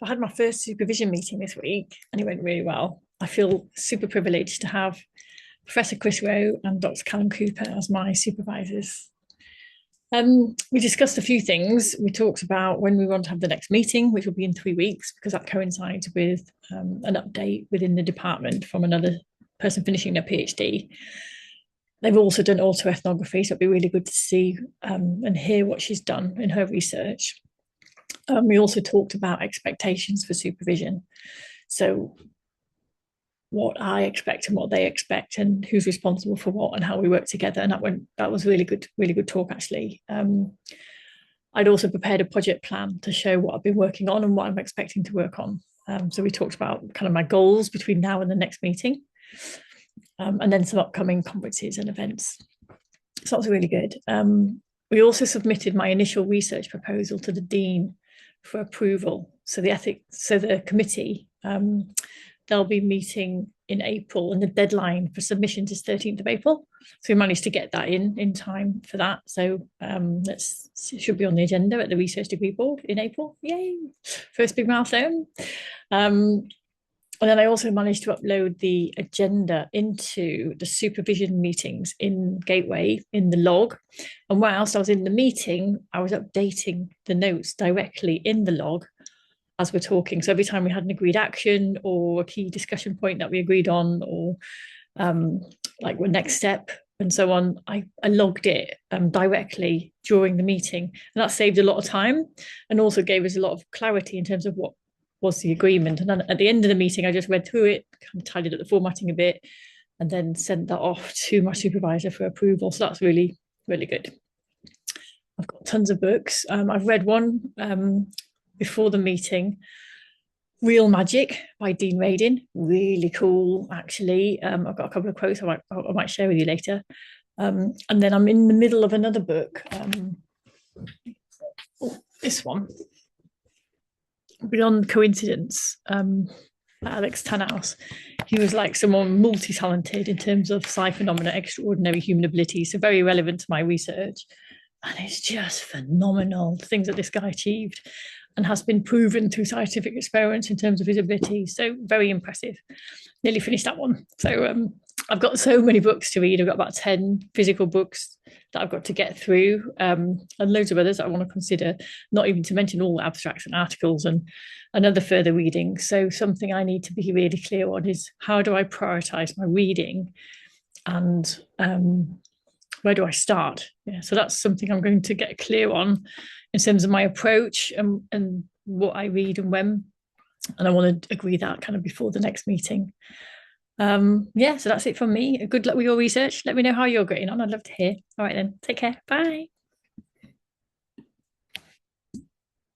I had my first supervision meeting this week and it went really well. I feel super privileged to have Professor Chris Rowe and Dr. Callum Cooper as my supervisors. We discussed a few things. We talked about when we want to have the next meeting, which will be in 3 weeks, because that coincides with an update within the department from another person finishing their PhD. They've also done autoethnography, so it'd be really good to see and hear what she's done in her research. We also talked about expectations for supervision. So what I expect and what they expect and who's responsible for what and how we work together. And that was really good talk, actually. I'd also prepared a project plan to show what I've been working on and what I'm expecting to work on. So we talked about kind of my goals between now and the next meeting, and then some upcoming conferences and events. So that was really good. We also submitted my initial research proposal to the Dean for approval. So the committee, they'll be meeting in April, and the deadline for submissions is 13th of April. So we managed to get that in time for that. So it should be on the agenda at the Research Degree Board in April. Yay! First big milestone. And then I also managed to upload the agenda into the supervision meetings in Gateway in the log. And whilst I was in the meeting, I was updating the notes directly in the log as we're talking. So every time we had an agreed action or a key discussion point that we agreed on, or like the next step and so on, I logged it directly during the meeting. And that saved a lot of time and also gave us a lot of clarity in terms of what was the agreement. And then at the end of the meeting, I just read through it, kind of tidied up the formatting a bit, and then sent that off to my supervisor for approval. So that's really, really good. I've got tons of books. I've read one before the meeting, Real Magic by Dean Radin. Really cool, actually. I've got a couple of quotes I might share with you later. And then I'm in the middle of another book. This one. Beyond Coincidence, Alex Tannhaus. He was like someone multi-talented in terms of psi phenomena, extraordinary human abilities, so very relevant to my research. And it's just phenomenal, the things that this guy achieved and has been proven through scientific experiments in terms of his abilities. So very impressive. Nearly finished that one. So I've got so many books to read. I've got about 10 physical books that I've got to get through, and loads of others that I want to consider, not even to mention all the abstracts and articles and other further reading. So something I need to be really clear on is how do I prioritize my reading and where do I start? Yeah, so that's something I'm going to get clear on in terms of my approach and what I read and when. And I want to agree that kind of before the next meeting. Yeah, so that's it from me. Good luck with your research. Let me know how you're getting on. I'd love to hear. All right then, take care. Bye.